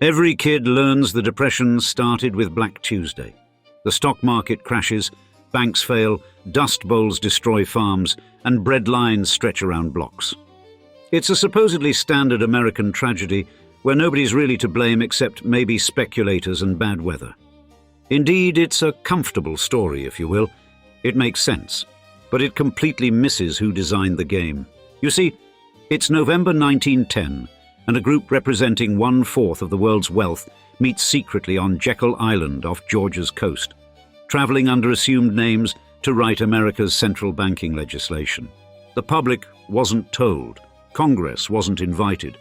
Every kid learns the Depression started with Black Tuesday. The stock market crashes, banks fail, dust bowls destroy farms, and bread lines stretch around blocks. It's a supposedly standard American tragedy where nobody's really to blame except maybe speculators and bad weather. Indeed, it's a comfortable story, if you will. It makes sense, but it completely misses who designed the game. You see, it's November 1910, and a group representing 1/4 of the world's wealth meets secretly on Jekyll Island off Georgia's coast, traveling under assumed names to write America's central banking legislation. The public wasn't told. Congress wasn't invited.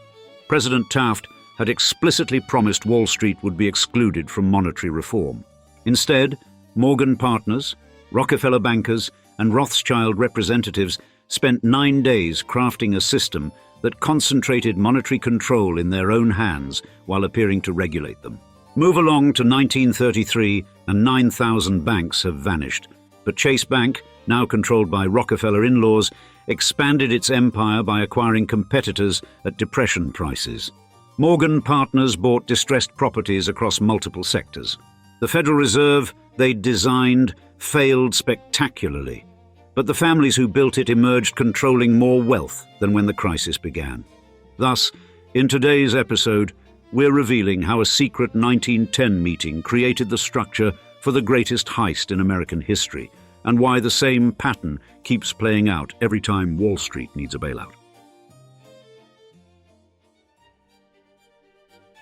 President Taft had explicitly promised Wall Street would be excluded from monetary reform. Instead, Morgan partners, Rockefeller bankers, and Rothschild representatives spent 9 days crafting a system that concentrated monetary control in their own hands while appearing to regulate them. Move along to 1933 and 9,000 banks have vanished, but Chase Bank, now controlled by Rockefeller in-laws, expanded its empire by acquiring competitors at depression prices. Morgan partners bought distressed properties across multiple sectors. The Federal Reserve they'd designed failed spectacularly, but the families who built it emerged controlling more wealth than when the crisis began. Thus, in today's episode, we're revealing how a secret 1910 meeting created the structure for the greatest heist in American history, and why the same pattern keeps playing out every time Wall Street needs a bailout.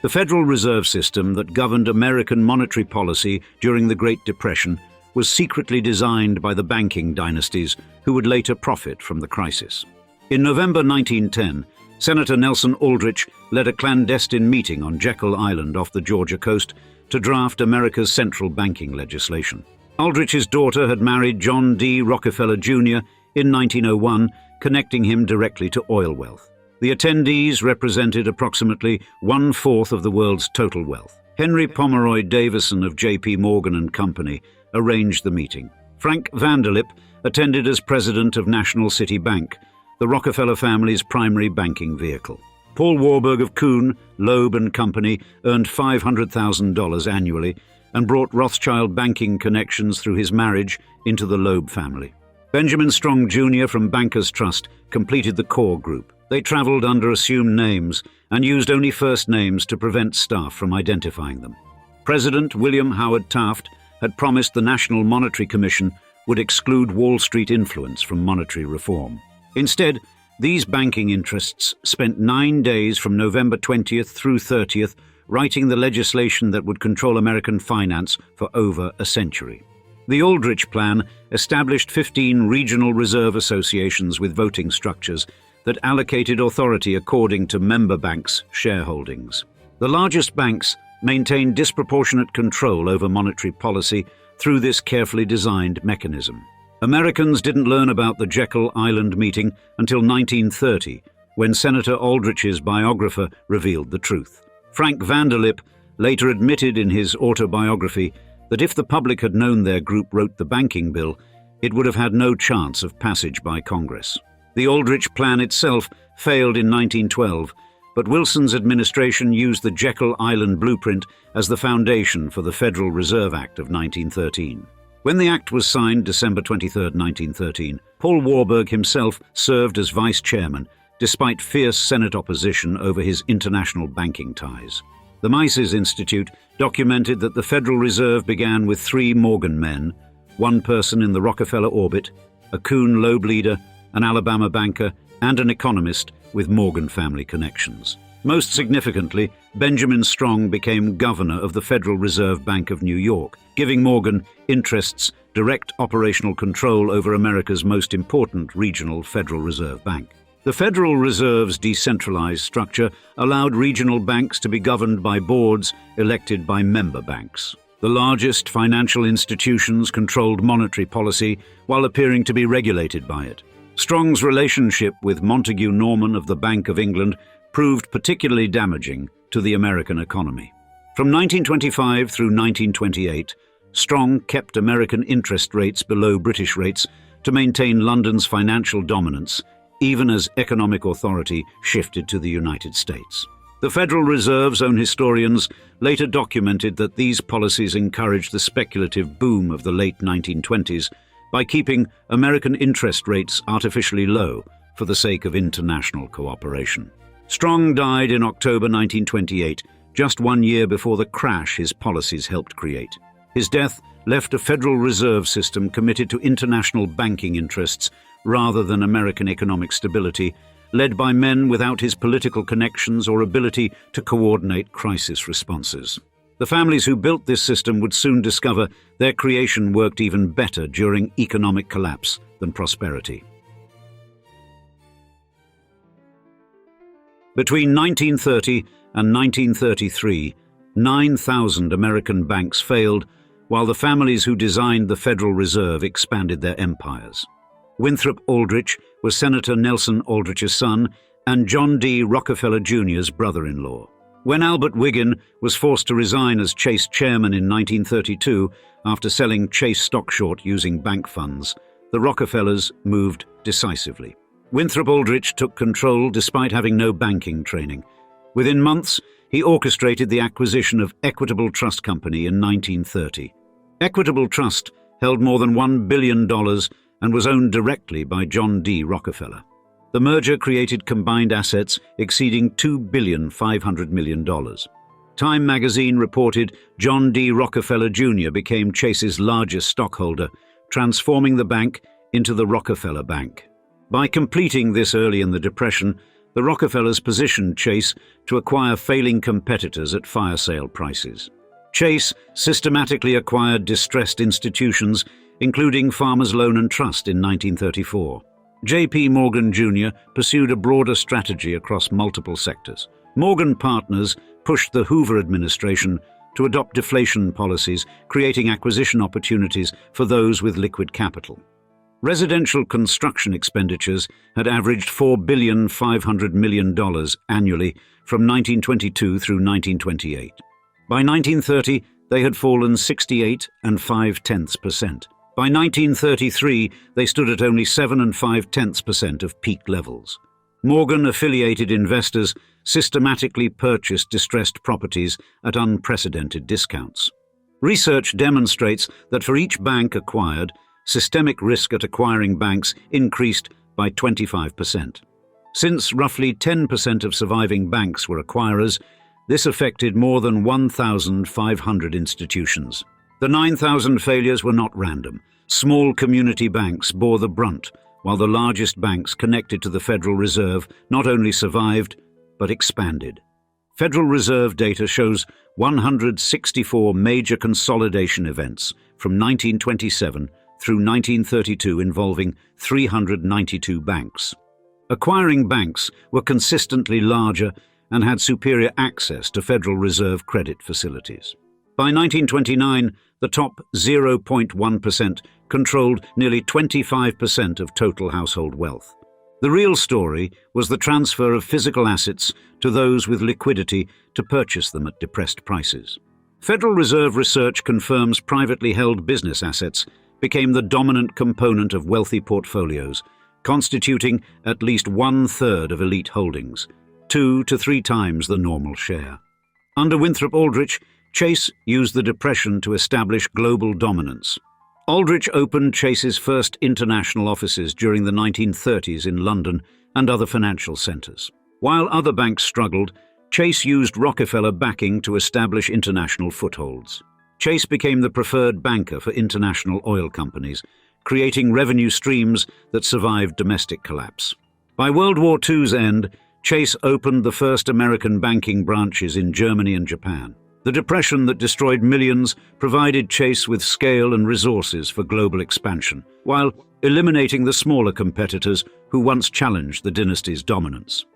The Federal Reserve System that governed American monetary policy during the Great Depression was secretly designed by the banking dynasties who would later profit from the crisis. In November 1910, Senator Nelson Aldrich led a clandestine meeting on Jekyll Island off the Georgia coast to draft America's central banking legislation. Aldrich's daughter had married John D. Rockefeller Jr. in 1901, connecting him directly to oil wealth. The attendees represented approximately 1/4 of the world's total wealth. Henry Pomeroy Davison of J.P. Morgan and Company arranged the meeting. Frank Vanderlip attended as president of National City Bank, the Rockefeller family's primary banking vehicle. Paul Warburg of Kuhn, Loeb and Company earned $500,000 annually and brought Rothschild banking connections through his marriage into the Loeb family. Benjamin Strong Jr. from Bankers Trust completed the core group. They traveled under assumed names and used only first names to prevent staff from identifying them. President William Howard Taft had promised the National Monetary Commission would exclude Wall Street influence from monetary reform. Instead, these banking interests spent 9 days from November 20th through 30th writing the legislation that would control American finance for over a century. The Aldrich Plan established 15 regional reserve associations with voting structures that allocated authority according to member banks' shareholdings. The largest banks maintained disproportionate control over monetary policy through this carefully designed mechanism. Americans didn't learn about the Jekyll Island meeting until 1930, when Senator Aldrich's biographer revealed the truth. Frank Vanderlip later admitted in his autobiography that if the public had known their group wrote the banking bill, it would have had no chance of passage by Congress. The Aldrich Plan itself failed in 1912, but Wilson's administration used the Jekyll Island blueprint as the foundation for the Federal Reserve Act of 1913. When the act was signed December 23, 1913, Paul Warburg himself served as vice chairman, despite fierce Senate opposition over his international banking ties. The Mises Institute documented that the Federal Reserve began with 3 Morgan men, one person in the Rockefeller orbit, a Kuhn Loeb leader, an Alabama banker, and an economist with Morgan family connections. Most significantly, Benjamin Strong became governor of the Federal Reserve Bank of New York, giving Morgan interests direct operational control over America's most important regional Federal Reserve Bank. The Federal Reserve's decentralized structure allowed regional banks to be governed by boards elected by member banks. The largest financial institutions controlled monetary policy while appearing to be regulated by it. Strong's relationship with Montague Norman of the Bank of England proved particularly damaging to the American economy. From 1925 through 1928, Strong kept American interest rates below British rates to maintain London's financial dominance, even as economic authority shifted to the United States. The Federal Reserve's own historians later documented that these policies encouraged the speculative boom of the late 1920s by keeping American interest rates artificially low for the sake of international cooperation. Strong died in October 1928, just 1 year before the crash his policies helped create. His death left a Federal Reserve System committed to international banking interests rather than American economic stability, led by men without his political connections or ability to coordinate crisis responses. The families who built this system would soon discover their creation worked even better during economic collapse than prosperity. Between 1930 and 1933, 9,000 American banks failed, while the families who designed the Federal Reserve expanded their empires. Winthrop Aldrich was Senator Nelson Aldrich's son and John D. Rockefeller Jr.'s brother-in-law. When Albert Wiggin was forced to resign as Chase chairman in 1932 after selling Chase stock short using bank funds, the Rockefellers moved decisively. Winthrop Aldrich took control despite having no banking training. Within months, he orchestrated the acquisition of Equitable Trust Company in 1930. Equitable Trust held more than $1 billion and was owned directly by John D. Rockefeller. The merger created combined assets exceeding $2.5 billion. Time magazine reported John D. Rockefeller Jr. became Chase's largest stockholder, transforming the bank into the Rockefeller Bank. By completing this early in the Depression, the Rockefellers positioned Chase to acquire failing competitors at fire sale prices. Chase systematically acquired distressed institutions, including Farmers Loan and Trust in 1934. J.P. Morgan Jr. pursued a broader strategy across multiple sectors. Morgan Partners pushed the Hoover administration to adopt deflation policies, creating acquisition opportunities for those with liquid capital. Residential construction expenditures had averaged $4.5 billion annually from 1922 through 1928. By 1930, they had fallen 68.5%. By 1933, they stood at only 7.5% of peak levels. Morgan-affiliated investors systematically purchased distressed properties at unprecedented discounts. Research demonstrates that for each bank acquired, systemic risk at acquiring banks increased by 25%. Since roughly 10% of surviving banks were acquirers, this affected more than 1,500 institutions. The 9,000 failures were not random. Small community banks bore the brunt, while the largest banks connected to the Federal Reserve not only survived, but expanded. Federal Reserve data shows 164 major consolidation events from 1927 through 1932 involving 392 banks. Acquiring banks were consistently larger and had superior access to Federal Reserve credit facilities. By 1929, the top 0.1% controlled nearly 25% of total household wealth. The real story was the transfer of physical assets to those with liquidity to purchase them at depressed prices. Federal Reserve research confirms privately held business assets became the dominant component of wealthy portfolios, constituting at least 1/3 of elite holdings, 2 to 3 times the normal share. Under Winthrop Aldrich, Chase used the Depression to establish global dominance. Aldrich opened Chase's first international offices during the 1930s in London and other financial centers. While other banks struggled, Chase used Rockefeller backing to establish international footholds. Chase became the preferred banker for international oil companies, creating revenue streams that survived domestic collapse. By World War II's end, Chase opened the first American banking branches in Germany and Japan. The Depression that destroyed millions provided Chase with scale and resources for global expansion, while eliminating the smaller competitors who once challenged the dynasty's dominance.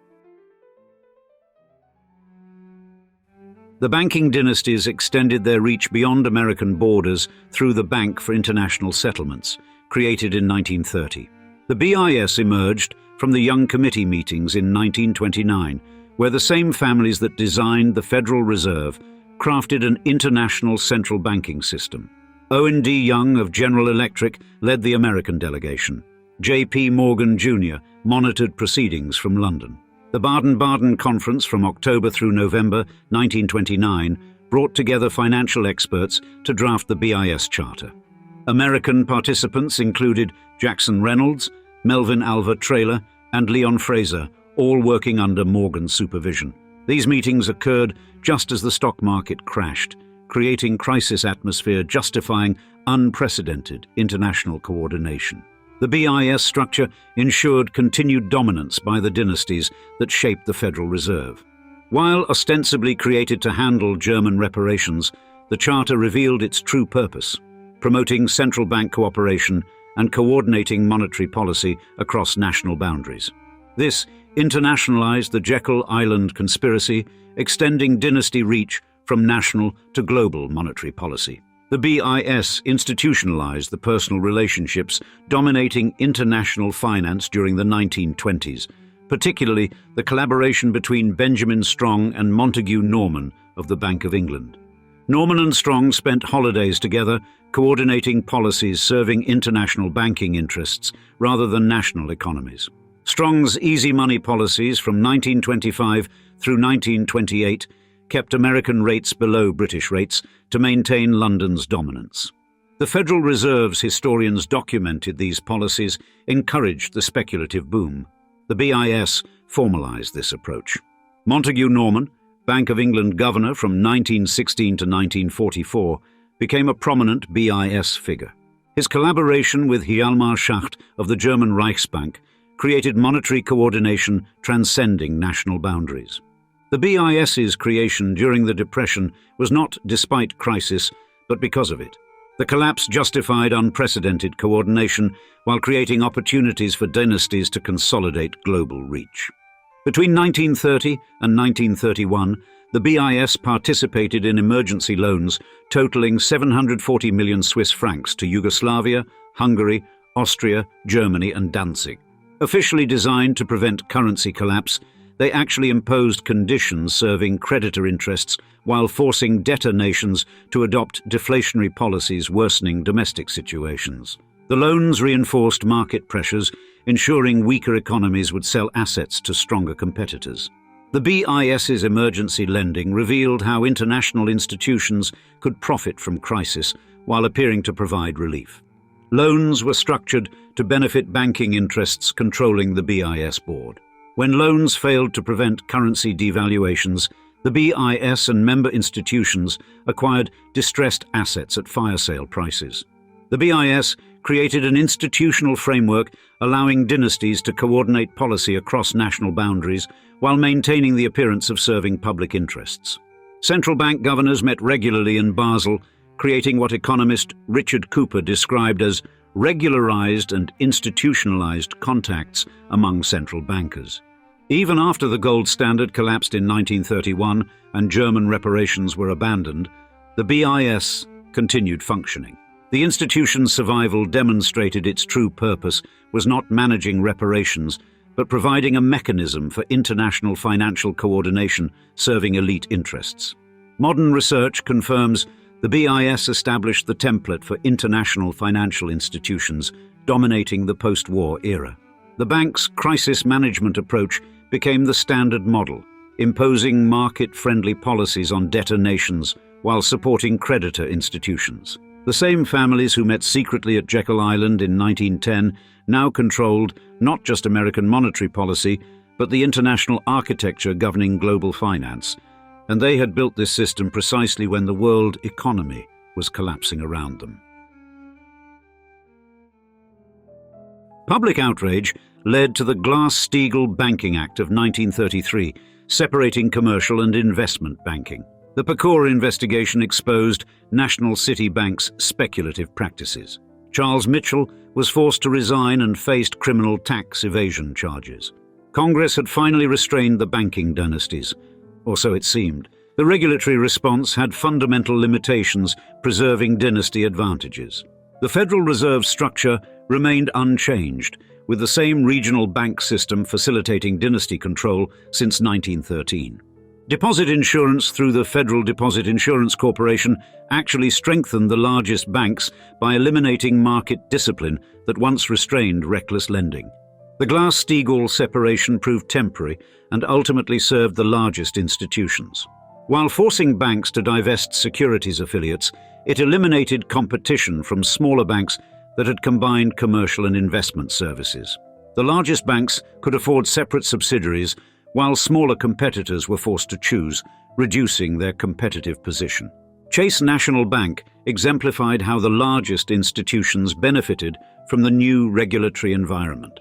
The banking dynasties extended their reach beyond American borders through the Bank for International Settlements, created in 1930. The BIS emerged from the Young Committee meetings in 1929, where the same families that designed the Federal Reserve crafted an international central banking system. Owen D. Young of General Electric led the American delegation. J.P. Morgan Jr. monitored proceedings from London. The Baden-Baden Conference from October through November 1929 brought together financial experts to draft the BIS Charter. American participants included Jackson Reynolds, Melvin Alva Traylor, and Leon Fraser, all working under Morgan's supervision. These meetings occurred just as the stock market crashed, creating crisis atmosphere justifying unprecedented international coordination. The BIS structure ensured continued dominance by the dynasties that shaped the Federal Reserve. While ostensibly created to handle German reparations, the Charter revealed its true purpose, promoting central bank cooperation and coordinating monetary policy across national boundaries. This internationalized the Jekyll Island conspiracy, extending dynasty reach from national to global monetary policy. The BIS institutionalized the personal relationships dominating international finance during the 1920s, particularly the collaboration between Benjamin Strong and Montague Norman of the Bank of England. Norman and Strong spent holidays together, coordinating policies serving international banking interests rather than national economies. Strong's easy money policies from 1925 through 1928 kept American rates below British rates to maintain London's dominance. The Federal Reserve's historians documented these policies encouraged the speculative boom. The BIS formalized this approach. Montague Norman, Bank of England governor from 1916 to 1944, became a prominent BIS figure. His collaboration with Hjalmar Schacht of the German Reichsbank created monetary coordination transcending national boundaries. The BIS's creation during the Depression was not despite crisis, but because of it. The collapse justified unprecedented coordination while creating opportunities for dynasties to consolidate global reach. Between 1930 and 1931, the BIS participated in emergency loans totaling 740 million Swiss francs to Yugoslavia, Hungary, Austria, Germany, and Danzig. Officially designed to prevent currency collapse, they actually imposed conditions serving creditor interests while forcing debtor nations to adopt deflationary policies worsening domestic situations. The loans reinforced market pressures, ensuring weaker economies would sell assets to stronger competitors. The BIS's emergency lending revealed how international institutions could profit from crisis while appearing to provide relief. Loans were structured to benefit banking interests controlling the BIS board. When loans failed to prevent currency devaluations, the BIS and member institutions acquired distressed assets at fire sale prices. The BIS created an institutional framework allowing dynasties to coordinate policy across national boundaries while maintaining the appearance of serving public interests. Central bank governors met regularly in Basel, creating what economist Richard Cooper described as regularized and institutionalized contacts among central bankers. Even after the gold standard collapsed in 1931 and German reparations were abandoned, the BIS continued functioning. The institution's survival demonstrated its true purpose was not managing reparations, but providing a mechanism for international financial coordination serving elite interests. Modern research confirms the BIS established the template for international financial institutions dominating the post-war era. The bank's crisis management approach became the standard model, imposing market-friendly policies on debtor nations while supporting creditor institutions. The same families who met secretly at Jekyll Island in 1910 now controlled not just American monetary policy, but the international architecture governing global finance. And they had built this system precisely when the world economy was collapsing around them. Public outrage led to the Glass-Steagall Banking Act of 1933, separating commercial and investment banking. The Pecora investigation exposed national city banks' speculative practices. Charles Mitchell was forced to resign and faced criminal tax evasion charges. Congress had finally restrained the banking dynasties, or so it seemed. The regulatory response had fundamental limitations, preserving dynasty advantages. The Federal Reserve structure remained unchanged, with the same regional bank system facilitating dynasty control since 1913. Deposit insurance through the Federal Deposit Insurance Corporation actually strengthened the largest banks by eliminating market discipline that once restrained reckless lending. The Glass-Steagall separation proved temporary and ultimately served the largest institutions. While forcing banks to divest securities affiliates, it eliminated competition from smaller banks that had combined commercial and investment services. The largest banks could afford separate subsidiaries, while smaller competitors were forced to choose, reducing their competitive position. Chase National Bank exemplified how the largest institutions benefited from the new regulatory environment.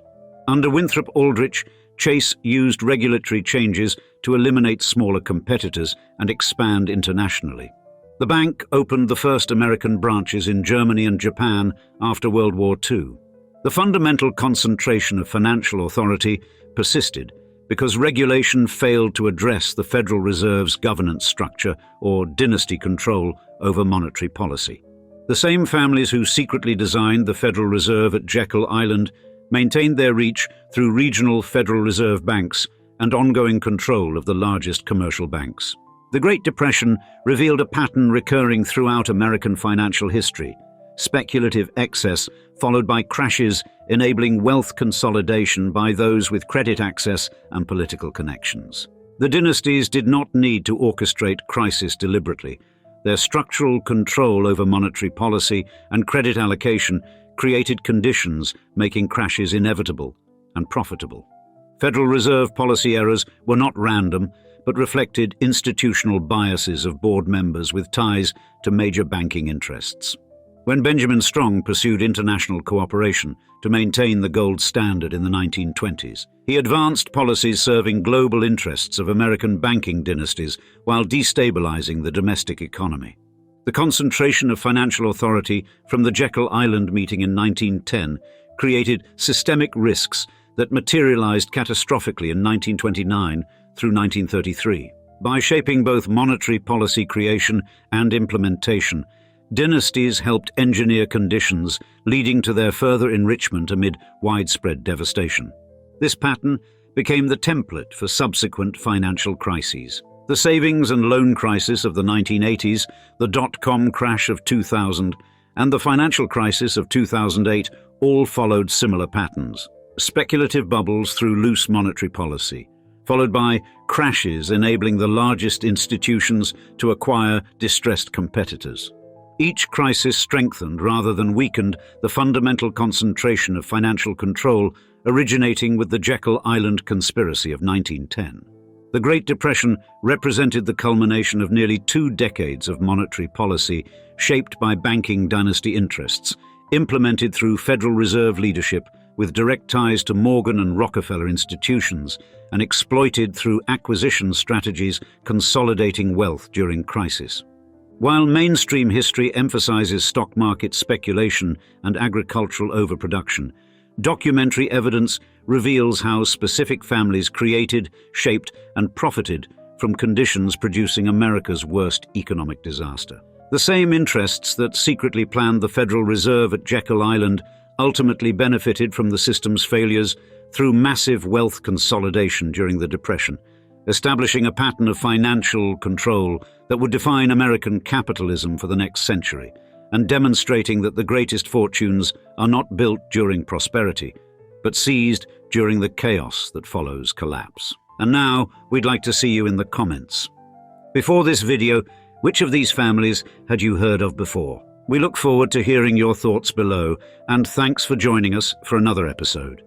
Under Winthrop Aldrich, Chase used regulatory changes to eliminate smaller competitors and expand internationally. The bank opened the first American branches in Germany and Japan after World War II. The fundamental concentration of financial authority persisted because regulation failed to address the Federal Reserve's governance structure or dynasty control over monetary policy. The same families who secretly designed the Federal Reserve at Jekyll Island maintained their reach through regional Federal Reserve banks and ongoing control of the largest commercial banks. The Great Depression revealed a pattern recurring throughout American financial history: speculative excess followed by crashes, enabling wealth consolidation by those with credit access and political connections. The dynasties did not need to orchestrate crisis deliberately. Their structural control over monetary policy and credit allocation created conditions making crashes inevitable and profitable. Federal Reserve policy errors were not random, but reflected institutional biases of board members with ties to major banking interests. When Benjamin Strong pursued international cooperation to maintain the gold standard in the 1920s, he advanced policies serving global interests of American banking dynasties while destabilizing the domestic economy. The concentration of financial authority from the Jekyll Island meeting in 1910 created systemic risks that materialized catastrophically in 1929 through 1933. By shaping both monetary policy creation and implementation, dynasties helped engineer conditions leading to their further enrichment amid widespread devastation. This pattern became the template for subsequent financial crises. The savings and loan crisis of the 1980s, the dot-com crash of 2000, and the financial crisis of 2008 all followed similar patterns. Speculative bubbles through loose monetary policy, followed by crashes enabling the largest institutions to acquire distressed competitors. Each crisis strengthened rather than weakened the fundamental concentration of financial control originating with the Jekyll Island conspiracy of 1910. The Great Depression represented the culmination of nearly 2 decades of monetary policy shaped by banking dynasty interests, implemented through Federal Reserve leadership with direct ties to Morgan and Rockefeller institutions, and exploited through acquisition strategies consolidating wealth during crisis. While mainstream history emphasizes stock market speculation and agricultural overproduction, documentary evidence reveals how specific families created, shaped, and profited from conditions producing America's worst economic disaster. The same interests that secretly planned the Federal Reserve at Jekyll Island ultimately benefited from the system's failures through massive wealth consolidation during the Depression, establishing a pattern of financial control that would define American capitalism for the next century, and demonstrating that the greatest fortunes are not built during prosperity, but seized during the chaos that follows collapse. And now, we'd like to see you in the comments. Before this video, which of these families had you heard of before? We look forward to hearing your thoughts below, and thanks for joining us for another episode.